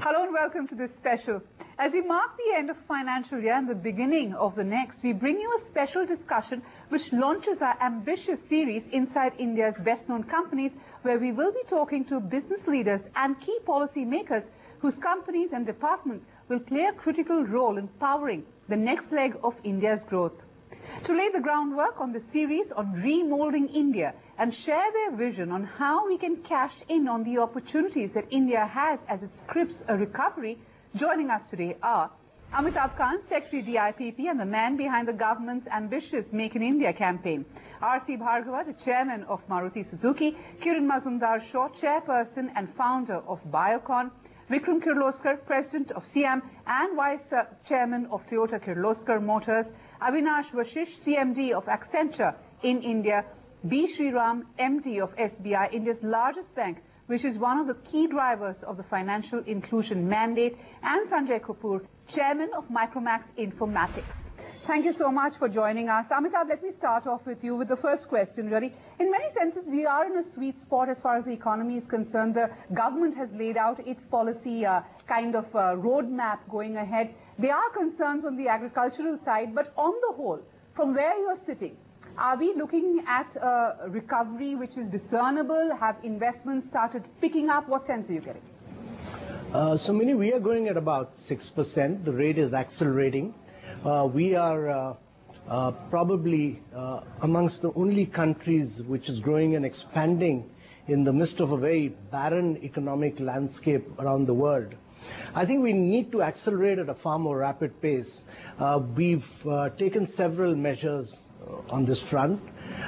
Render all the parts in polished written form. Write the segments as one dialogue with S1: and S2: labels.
S1: Hello and welcome to this special. As we mark the end of the financial year and the beginning of the next, we bring you a special discussion which launches our ambitious series Inside India's Best Known Companies, where we will be talking to business leaders and key policy makers whose companies and departments will play a critical role in powering the next leg of India's growth. To lay the groundwork on the series on remolding India and share their vision on how we can cash in on the opportunities that India has as it scripts a recovery, joining us today are Amitabh Kant, Secretary DIPP and the man behind the government's ambitious Make in India campaign, R.C. Bhargava, the chairman of Maruti Suzuki, Kiran Mazumdar-Shaw, chairperson and founder of Biocon, Vikram Kirloskar, president of Siam and vice chairman of Toyota Kirloskar Motors, Avinash Vashish, CMD of Accenture in India, B. Sriram, MD of SBI, India's largest bank, which is one of the key drivers of the financial inclusion mandate, and Sanjay Kapoor, chairman of MicroMax Informatics. Thank you so much for joining us. Amitabh, let me start off with you with the first question, really. In many senses, we are in a sweet spot as far as the economy is concerned. The government has laid out its policy roadmap going ahead. There are concerns on the agricultural side, but on the whole, from where you're sitting, are we looking at a recovery which is discernible? Have investments started picking up? What sense are you getting?
S2: Mini, we are going at about 6%. The rate is accelerating. We are probably amongst the only countries which is growing and expanding in the midst of a very barren economic landscape around the world. I think we need to accelerate at a far more rapid pace. We've taken several measures on this front.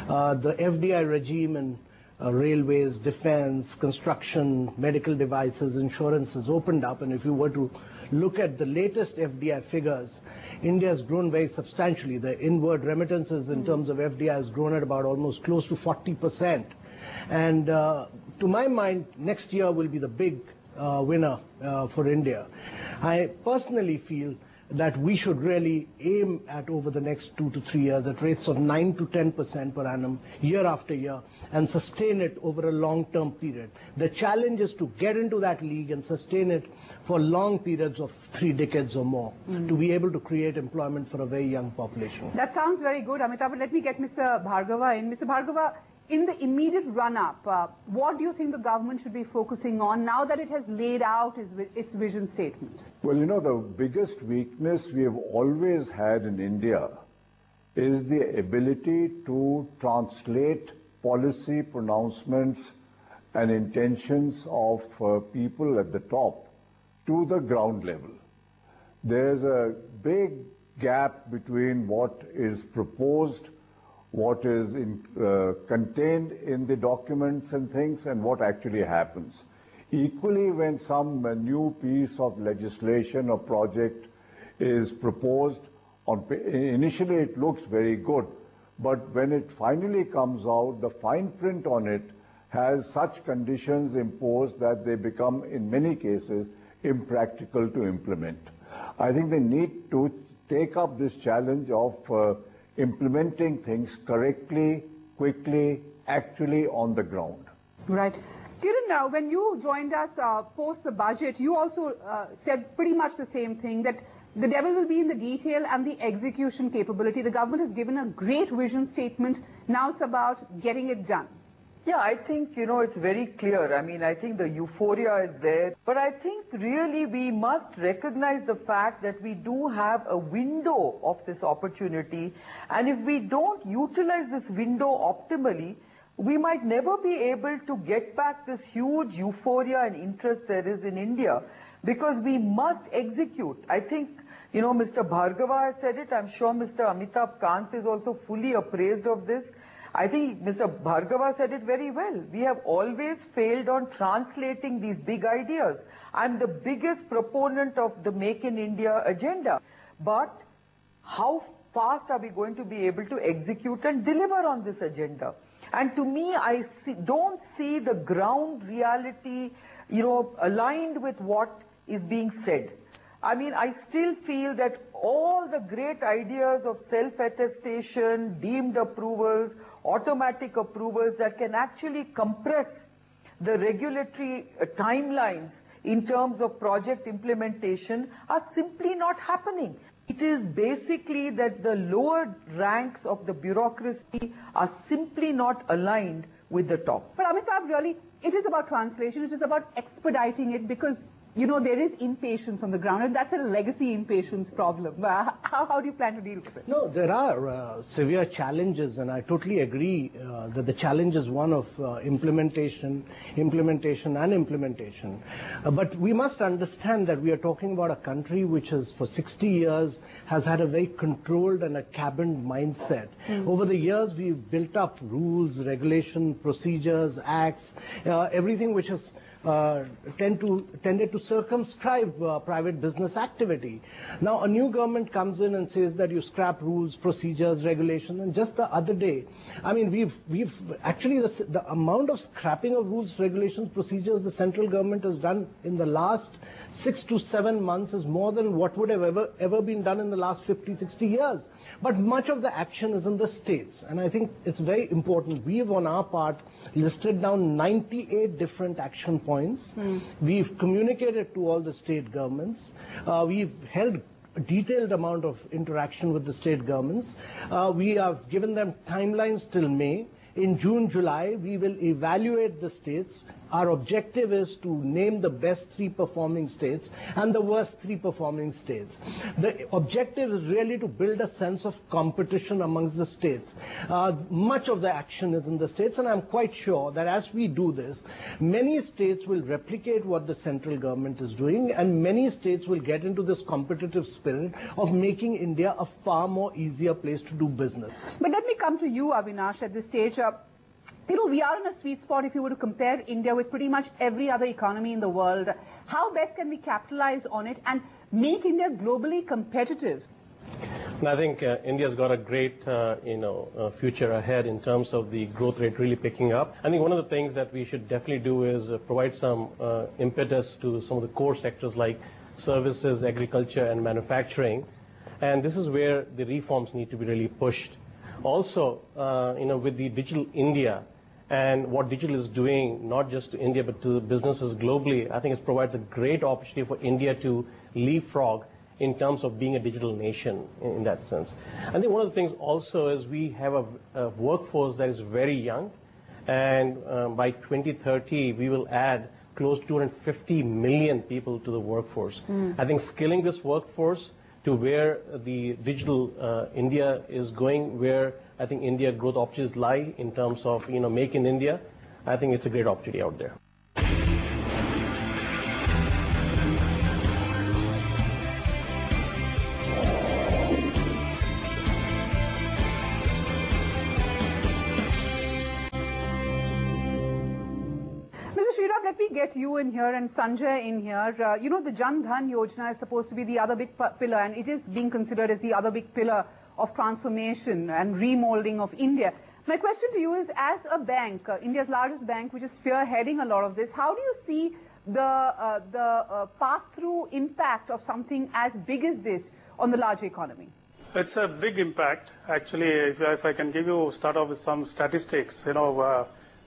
S2: The FDI regime in railways, defense, construction, medical devices, insurance has opened up, and if you were to look at the latest FDI figures, India has grown very substantially. The inward remittances in terms of FDI has grown at about almost close to 40%. And to my mind, next year will be the big winner for India. I personally feel that we should really aim at, over the next 2 to 3 years, at rates of 9 to 10% per annum, year after year, and sustain it over a long-term period. The challenge is to get into that league and sustain it for long periods of 3 decades or more, to be able to create employment for a very young population.
S1: That sounds very good, Amitabh. But let me get Mr. Bhargava in. Mr. Bhargava, in the immediate run-up, what do you think the government should be focusing on now that it has laid out its vision statement?
S3: Well, you know, the biggest weakness we have always had in India is the ability to translate policy pronouncements and intentions of people at the top to the ground level. There's a big gap between what is proposed, what is contained in the documents and things, and what actually happens. Equally, when some new piece of legislation or project is proposed, initially it looks very good, but when it finally comes out, the fine print on it has such conditions imposed that they become, in many cases, impractical to implement. I think they need to take up this challenge of implementing things correctly, quickly, actually on the ground.
S1: Right. Kiran, now, when you joined us post the budget, you also said pretty much the same thing, that the devil will be in the detail and the execution capability. The government has given a great vision statement. Now it's about getting it done.
S4: Yeah, I think, you know, it's very clear. I mean, I think the euphoria is there. But I think really we must recognize the fact that we do have a window of this opportunity. And if we don't utilize this window optimally, we might never be able to get back this huge euphoria and interest there is in India, because we must execute. I think, you know, Mr. Bhargava has said it. I'm sure Mr. Amitabh Kant is also fully appraised of this. I think Mr. Bhargava said it very well. We have always failed on translating these big ideas. I'm the biggest proponent of the Make in India agenda. But how fast are we going to be able to execute and deliver on this agenda? And to me, I don't see the ground reality, you know, aligned with what is being said. I mean, I still feel that all the great ideas of self-attestation, deemed approvals, automatic approvals that can actually compress the regulatory timelines in terms of project implementation are simply not happening. It is basically that the lower ranks of the bureaucracy are simply not aligned with the top.
S1: But Amitabh, really, it is about translation, it is about expediting it, because you know, there is impatience on the ground, and that's a legacy impatience problem. How do you plan to deal with it?
S2: No, there are severe challenges, and I totally agree that the challenge is one of implementation. But we must understand that we are talking about a country which has, for 60 years, has had a very controlled and a cabined mindset. Over the years, we've built up rules, regulation, procedures, acts, everything which has tended to circumscribe private business activity. Now a new government comes in and says that you scrap rules, procedures, regulations, and just the other day, I mean, we've actually the amount of scrapping of rules, regulations, procedures the central government has done in the last 6 to 7 months is more than what would have ever been done in the last 50, 60 years. But much of the action is in the states, and I think it's very important. We have on our part listed down 98 different action points. We've communicated to all the state governments. We've held a detailed amount of interaction with the state governments. We have given them timelines till May. In June, July, we will evaluate the states. Our objective is to name the best 3 performing states and the worst 3 performing states. The objective is really to build a sense of competition amongst the states. Much of the action is in the states, and I'm quite sure that as we do this, many states will replicate what the central government is doing, and many states will get into this competitive spirit of making India a far more easier place to do business.
S1: But let me come to you, Avinash, at this stage. You know, we are in a sweet spot if you were to compare India with pretty much every other economy in the world. How best can we capitalize on it and make India globally competitive?
S5: And I think India's got a great, future ahead in terms of the growth rate really picking up. I think one of the things that we should definitely do is provide some impetus to some of the core sectors like services, agriculture, and manufacturing. And this is where the reforms need to be really pushed. Also, with the Digital India and what digital is doing, not just to India but to businesses globally, I think it provides a great opportunity for India to leapfrog in terms of being a digital nation in that sense. I think one of the things also is we have a workforce that is very young, and by 2030 we will add close to 250 million people to the workforce. I think skilling this workforce to where the digital India is going, where I think India growth opportunities lie in terms of make in India, I think it's a great opportunity out there.
S1: Let me get you in here and Sanjay in here. The Jan Dhan Yojana is supposed to be the other big pillar, and it is being considered as the other big pillar of transformation and remolding of India. My question to you is, as a bank, India's largest bank, which is spearheading a lot of this, how do you see the pass-through impact of something as big as this on the larger economy?
S6: It's a big impact. Actually, if I can start off with some statistics,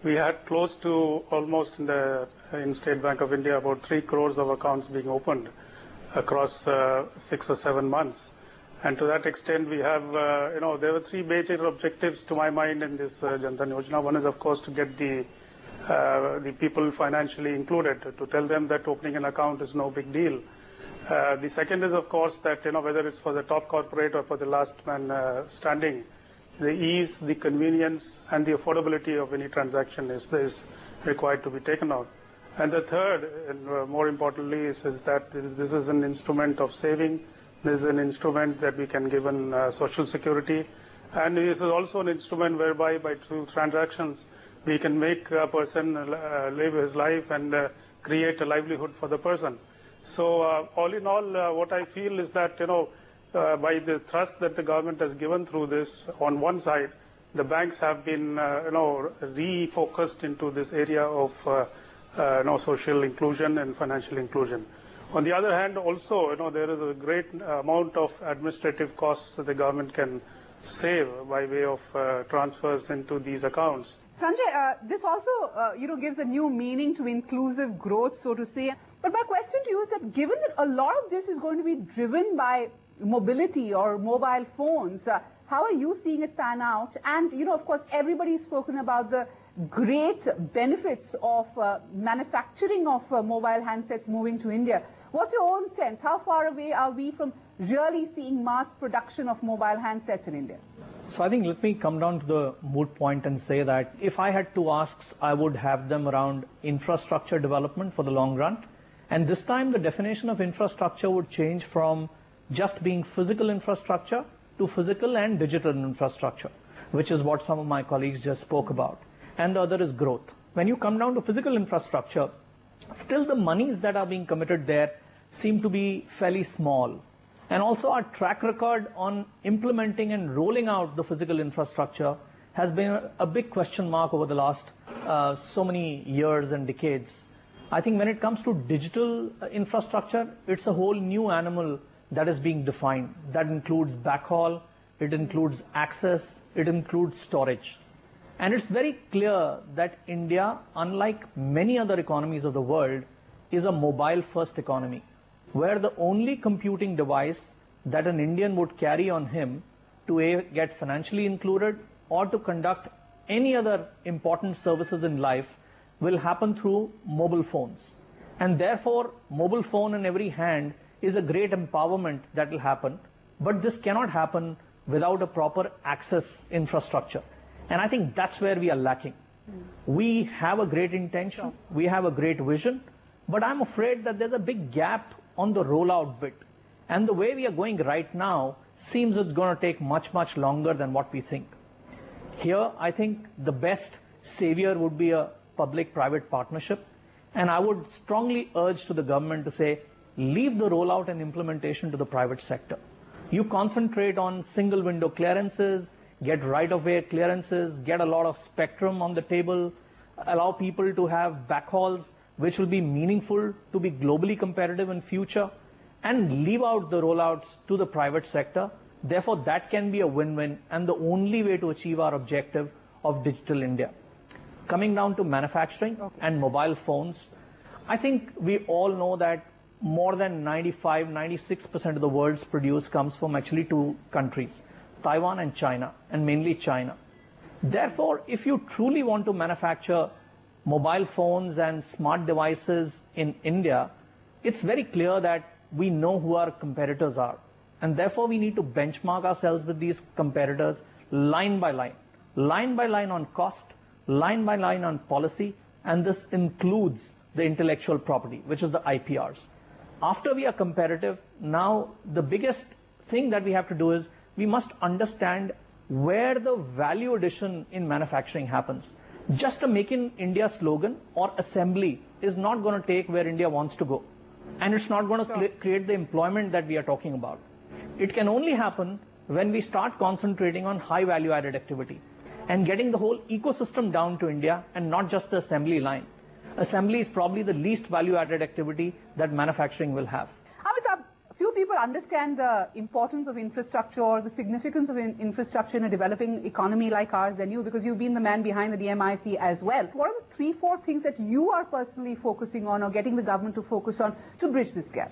S6: we had close to almost in State Bank of India about 3 crores of accounts being opened across 6 or 7 months. And to that extent, we have, there were 3 major objectives to my mind in this Jan Dhan Yojana. One is, of course, to get the people financially included, to tell them that opening an account is no big deal. The second is, of course, that, whether it's for the top corporate or for the last man standing, the ease, the convenience, and the affordability of any transaction is required to be taken out. And the third, and more importantly, is that this is an instrument of saving. This is an instrument that we can give in social security. And this is also an instrument whereby, through transactions, we can make a person live his life and create a livelihood for the person. So all in all, what I feel is that, by the thrust that the government has given through this, on one side, the banks have been, refocused into this area of, social inclusion and financial inclusion. On the other hand, also, there is a great amount of administrative costs that the government can save by way of transfers into these accounts.
S1: Sanjay, this also, gives a new meaning to inclusive growth, so to say. But my question to you is that given that a lot of this is going to be driven by mobility or mobile phones, how are you seeing it pan out? And, of course, everybody's spoken about the great benefits of manufacturing of mobile handsets moving to India. What's your own sense? How far away are we from really seeing mass production of mobile handsets in India?
S7: So I think let me come down to the moot point and say that if I had two asks, I would have them around infrastructure development for the long run. And this time the definition of infrastructure would change from just being physical infrastructure to physical and digital infrastructure, which is what some of my colleagues just spoke about. And the other is growth. When you come down to physical infrastructure, still the monies that are being committed there seem to be fairly small. And also our track record on implementing and rolling out the physical infrastructure has been a big question mark over the last so many years and decades. I think when it comes to digital infrastructure, it's a whole new animal that is being defined. That includes backhaul, it includes access, it includes storage. And it's very clear that India, unlike many other economies of the world, is a mobile-first economy, where the only computing device that an Indian would carry on him to get financially included or to conduct any other important services in life will happen through mobile phones. And therefore, mobile phone in every hand is a great empowerment that will happen, but this cannot happen without a proper access infrastructure. And I think that's where we are lacking. We have a great intention, we have a great vision, but I'm afraid that there's a big gap on the rollout bit. And the way we are going right now seems it's going to take much, much longer than what we think. Here, I think the best savior would be a public-private partnership. And I would strongly urge to the government to say, leave the rollout and implementation to the private sector. You concentrate on single window clearances, get right-of-way clearances, get a lot of spectrum on the table, allow people to have backhauls which will be meaningful to be globally competitive in future, and leave out the rollouts to the private sector. Therefore, that can be a win-win and the only way to achieve our objective of digital India. Coming down to manufacturing and mobile phones, I think we all know that more than 95-96% of the world's produce comes from actually two countries, Taiwan and China, and mainly China. Therefore, if you truly want to manufacture mobile phones and smart devices in India, it's very clear that we know who our competitors are. And therefore, we need to benchmark ourselves with these competitors line by line on cost, line by line on policy, and this includes the intellectual property, which is the IPRs. After we are competitive, now the biggest thing that we have to do is we must understand where the value addition in manufacturing happens. Just a Make in India slogan or assembly is not going to take where India wants to go. And it's not going to create the employment that we are talking about. It can only happen when we start concentrating on high value added activity and getting the whole ecosystem down to India and not just the assembly line. Assembly is probably the least value added activity that manufacturing will have.
S1: Amitabh, few people understand the importance of infrastructure or the significance of infrastructure in a developing economy like ours than you, because you've been the man behind the DMIC as well. What are the 3-4 things that you are personally focusing on or getting the government to focus on to bridge this gap?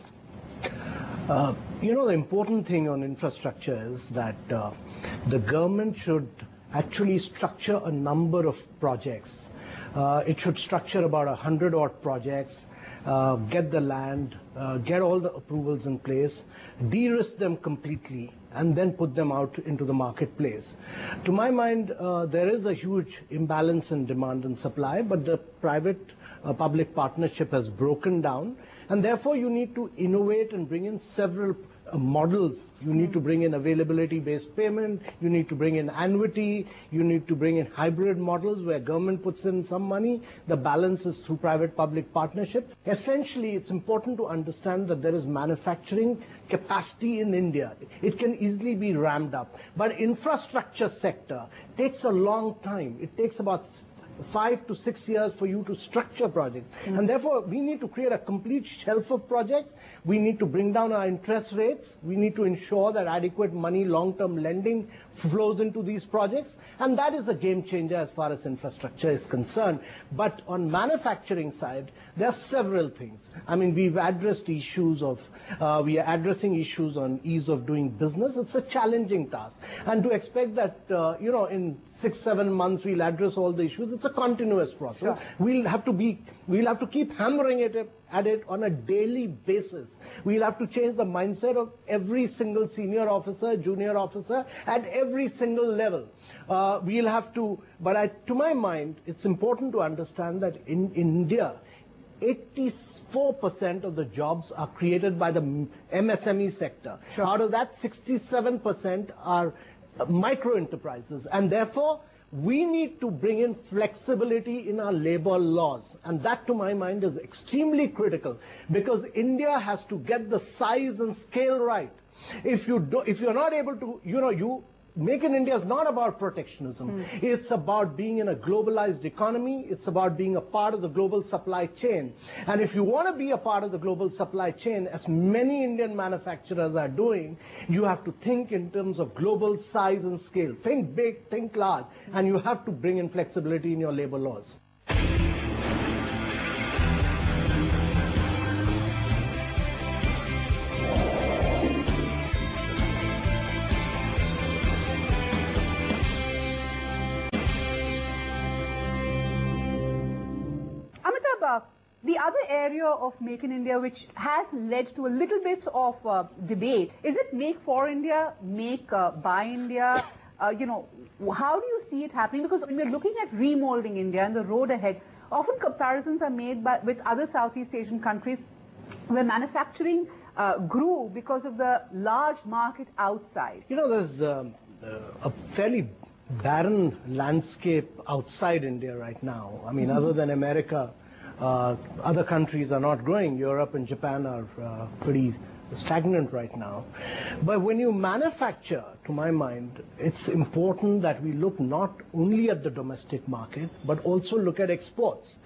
S2: The important thing on infrastructure is that the government should actually structure a number of projects. It should structure about 100 odd projects, get the land, get all the approvals in place, de-risk them completely, and then put them out into the marketplace. To my mind, there is a huge imbalance in demand and supply, but the private-public partnership has broken down, and therefore you need to innovate and bring in several models. You need to bring in availability-based payment, you need to bring in annuity, you need to bring in hybrid models where government puts in some money, the balance is through private-public partnership. Essentially, it's important to understand that there is manufacturing capacity in India. It can easily be ramped up. But infrastructure sector takes a long time. It takes about 5 to 6 years for you to structure projects. And therefore, we need to create a complete shelf of projects. We need to bring down our interest rates. We need to ensure that adequate money, long-term lending flows into these projects. And that is a game changer as far as infrastructure is concerned. But on manufacturing side, there are several things. I mean, we've addressed issues of, we are addressing issues on ease of doing business. It's a challenging task. And to expect that, in 6-7 months we'll address all the issues, it's a continuous process.
S1: Sure.
S2: We'll have to keep hammering at it on a daily basis. We'll have to change the mindset of every single senior officer, junior officer, at every single level. We'll have to, but to my mind, it's important to understand that in India, 84% of the jobs are created by the MSME sector.
S1: Sure.
S2: Out of that, 67% are micro enterprises, and therefore we need to bring in flexibility in our labor laws, and that to my mind is extremely critical, because India has to get the size and scale right. If you're not able to, Make in India is not about protectionism. It's about being in a globalized economy. It's about being a part of the global supply chain. And if you want to be a part of the global supply chain, as many Indian manufacturers are doing, you have to think in terms of global size and scale. Think big, think large, and you have to bring in flexibility in your labor laws.
S1: The other area of Make in India which has led to a little bit of debate, is it Make for India, Make by India? How do you see it happening? Because when we're looking at remolding India and the road ahead, often comparisons are made with other Southeast Asian countries where manufacturing grew because of the large market outside.
S2: There's a fairly barren landscape outside India right now. I mean, other than America, other countries are not growing. Europe and Japan are pretty stagnant right now. But when you manufacture, to my mind, it's important that we look not only at the domestic market, but also look at exports.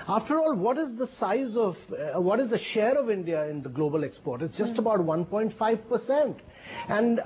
S2: After all, what is the share of India in the global export? It's just about 1.5%. And,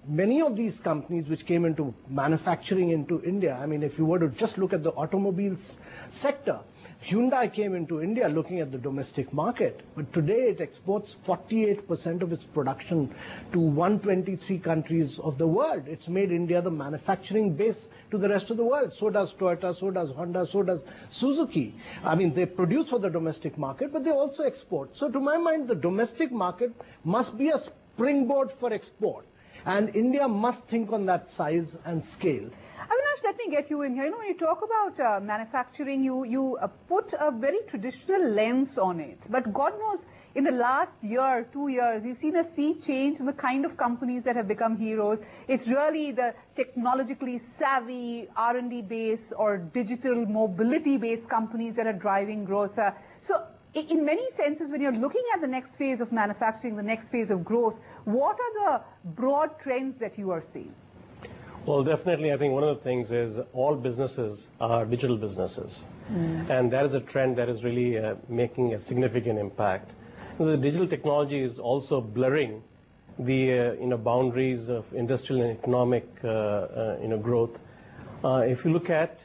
S2: many of these companies which came into manufacturing into India, I mean, if you were to just look at the automobiles sector, Hyundai came into India looking at the domestic market, but today it exports 48% of its production to 123 countries of the world. It's made India the manufacturing base to the rest of the world. So does Toyota, so does Honda, so does Suzuki. I mean, they produce for the domestic market, but they also export. So to my mind, the domestic market must be a springboard for export, and India must think on that size and scale.
S1: Avinash, let me get you in here. When you talk about manufacturing, you put a very traditional lens on it. But God knows, in the last year, 2 years, we've seen a sea change in the kind of companies that have become heroes. It's really the technologically savvy, R&D based or digital mobility based companies that are driving growth. So in many senses, when you're looking at the next phase of manufacturing, the next phase of growth, what are the broad trends that you are seeing?
S5: Well, definitely, I think one of the things is all businesses are digital businesses. And that is a trend that is really making a significant impact. The digital technology is also blurring the boundaries of industrial and economic growth. If you look at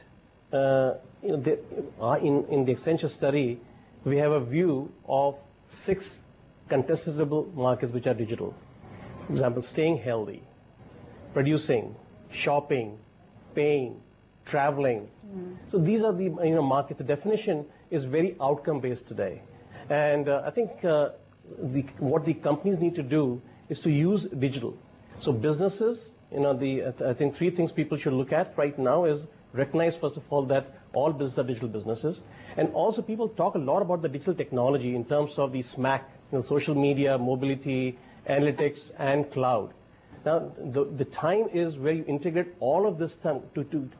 S5: in the Accenture study, we have a view of 6 contestable markets which are digital. For example, staying healthy, producing, shopping, paying, traveling. So these are the markets. The definition is very outcome based today, and I think what the companies need to do is to use digital. So businesses, I think 3 things people should look at right now is recognize first of all that all businesses are digital businesses, and also people talk a lot about the digital technology in terms of the SMAC, social media, mobility, analytics, and cloud. Now, the time is where you integrate all of this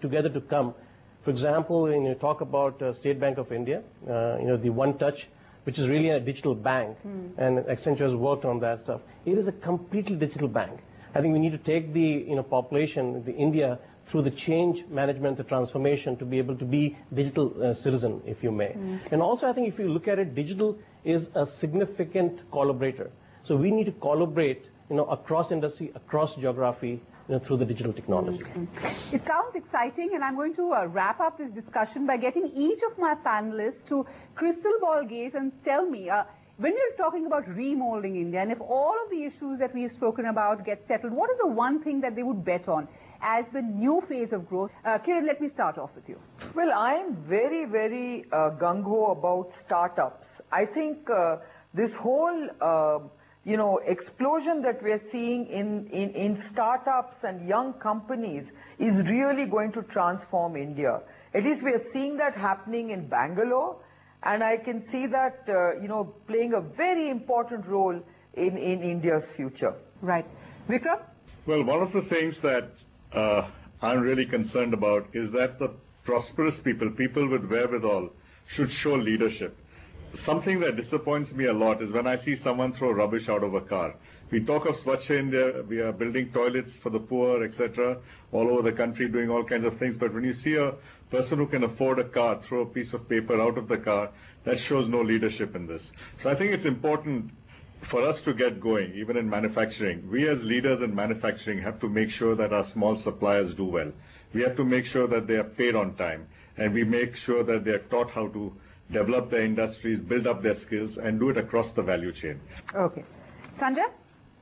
S5: together to come. For example, when you talk about State Bank of India, the One Touch, which is really a digital bank, and Accenture has worked on that stuff. It is a completely digital bank. I think we need to take the population, the India, through the change management, the transformation, to be able to be digital citizen, if you may. And also, I think if you look at it, digital is a significant collaborator. So we need to collaborate, across industry, across geography, through the digital technology.
S1: It sounds exciting, and I'm going to wrap up this discussion by getting each of my panelists to crystal ball gaze and tell me, when we're talking about remolding India, and if all of the issues that we've spoken about get settled, what is the one thing that they would bet on as the new phase of growth? Kiran, let me start off with you.
S4: Well, I'm very, very gung-ho about startups. I think this whole explosion that we're seeing in startups and young companies is really going to transform India. At least we are seeing that happening in Bangalore, and I can see that, playing a very important role in India's future.
S1: Right. Vikram?
S8: Well, one of the things that I'm really concerned about is that the prosperous people with wherewithal, should show leadership. Something that disappoints me a lot is when I see someone throw rubbish out of a car. We talk of Swachh India, we are building toilets for the poor, etc., all over the country, doing all kinds of things. But when you see a person who can afford a car throw a piece of paper out of the car, that shows no leadership in this. So I think it's important for us to get going, even in manufacturing. We as leaders in manufacturing have to make sure that our small suppliers do well. We have to make sure that they are paid on time, and we make sure that they are taught how to develop their industries, build up their skills, and do it across the value chain.
S1: Okay. Sanjay?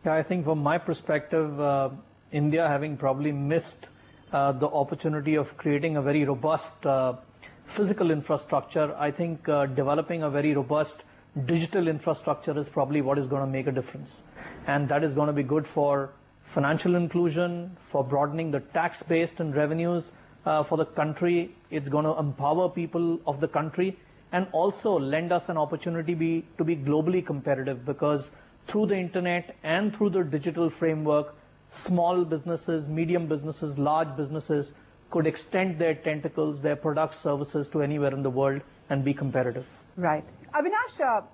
S7: Yeah, I think from my perspective, India having probably missed the opportunity of creating a very robust physical infrastructure, I think developing a very robust digital infrastructure is probably what is going to make a difference. And that is going to be good for financial inclusion, for broadening the tax base and revenues for the country. It's going to empower people of the country, and also lend us an opportunity to be globally competitive, because through the internet and through the digital framework, small businesses, medium businesses, large businesses could extend their tentacles, their products, services to anywhere in the world and be competitive.
S1: Right. Avinash,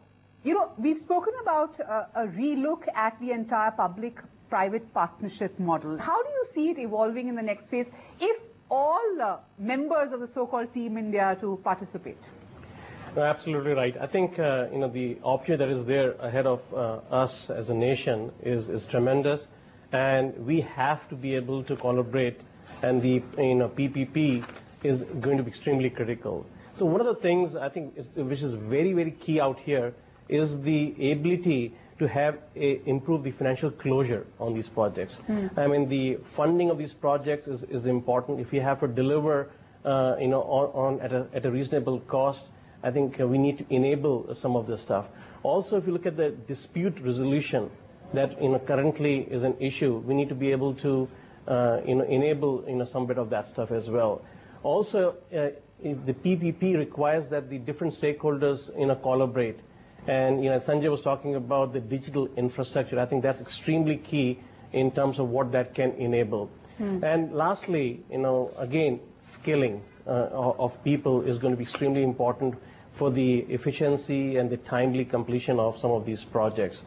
S1: we've spoken about a relook at the entire public-private partnership model. How do you see it evolving in the next phase if all members of the so-called Team India to participate?
S5: No, absolutely right. I think the opportunity that is there ahead of us as a nation is tremendous, and we have to be able to collaborate. And the PPP is going to be extremely critical. So one of the things I think which is very, very key out here is the ability to improve the financial closure on these projects. I mean, the funding of these projects is important. If you have to deliver at a reasonable cost, I think we need to enable some of this stuff. Also, if you look at the dispute resolution that currently is an issue, we need to be able to enable some bit of that stuff as well. Also, the PPP requires that the different stakeholders collaborate. And Sanjay was talking about the digital infrastructure. I think that's extremely key in terms of what that can enable. And lastly, again, skilling of people is going to be extremely important for the efficiency and the timely completion of some of these projects.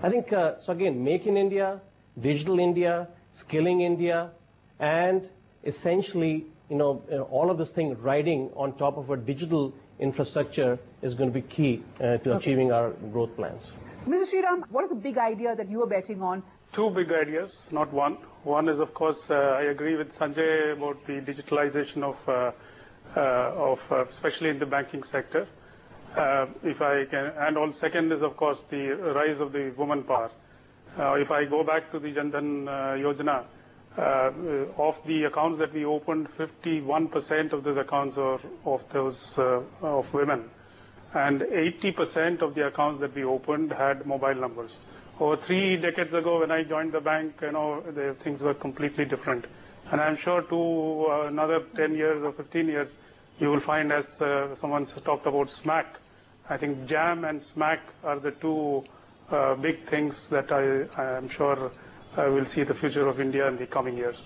S5: I think, so again, Make in India, Digital India, Skilling India, and essentially, all of this thing riding on top of a digital infrastructure is going to be key to achieving our growth plans.
S1: Mr. Sriram, what is the big idea that you are betting on?
S6: Two big ideas, not one. One is, of course, I agree with Sanjay about the digitalization of especially in the banking sector. If I can, and all second is, of course, the rise of the woman power. If I go back to the Jan Dhan Yojana, of the accounts that we opened, 51% of those accounts are of women, and 80% of the accounts that we opened had mobile numbers. Over 3 decades ago, when I joined the bank, the things were completely different. And I'm sure to another 10 years or 15 years, you will find, as someone talked about SMAC, I think JAM and SMAC are the two big things that I am sure will see the future of India in the coming years.